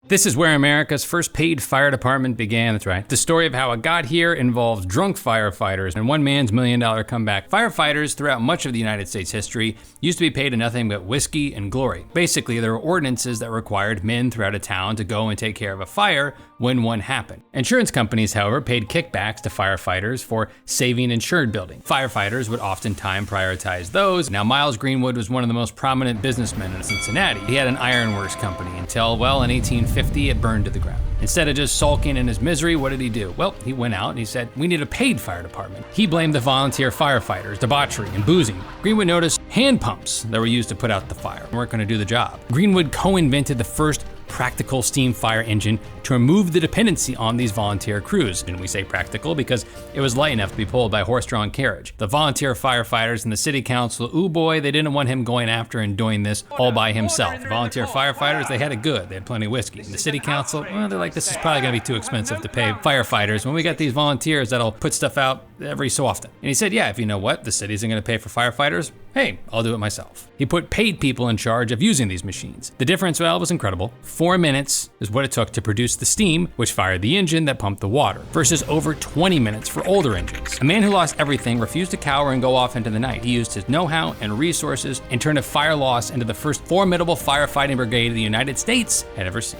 This is where America's first paid fire department began, that's right. The story of how it got here involves drunk firefighters and one man's $1 million comeback. Firefighters throughout much of the United States history used to be paid nothing but whiskey and glory. Basically, there were ordinances that required men throughout a town to go and take care of a fire when one happened. Insurance companies, however, paid kickbacks to firefighters for saving insured buildings. Firefighters would oftentimes prioritize those. Now, Miles Greenwood was one of the most prominent businessmen in Cincinnati. He had an ironworks company until, well, in 1850, it burned to the ground. Instead of just sulking in his misery, what did he do? Well, he went out and he said, we need a paid fire department. He blamed the volunteer firefighters, debauchery, and boozing. Greenwood noticed hand pumps that were used to put out the fire weren't going to do the job. Greenwood co-invented the first practical steam fire engine to remove the dependency on these volunteer crews. And we say practical because it was light enough to be pulled by horse-drawn carriage. The volunteer firefighters and the city council, ooh boy, they didn't want him going after and doing this all by himself. The volunteer firefighters, they had it good. They had plenty of whiskey. And the city council, well, they're like, this is probably gonna be too expensive to pay firefighters when we got these volunteers that'll put stuff out every so often. And he said, yeah, if you know what, the city isn't gonna pay for firefighters, hey, I'll do it myself. He put paid people in charge of using these machines. The difference, well, was incredible. 4 minutes is what it took to produce the steam, which fired the engine that pumped the water, versus over 20 minutes for older engines. A man who lost everything refused to cower and go off into the night. He used his know-how and resources and turned a fire loss into the first formidable firefighting brigade the United States had ever seen.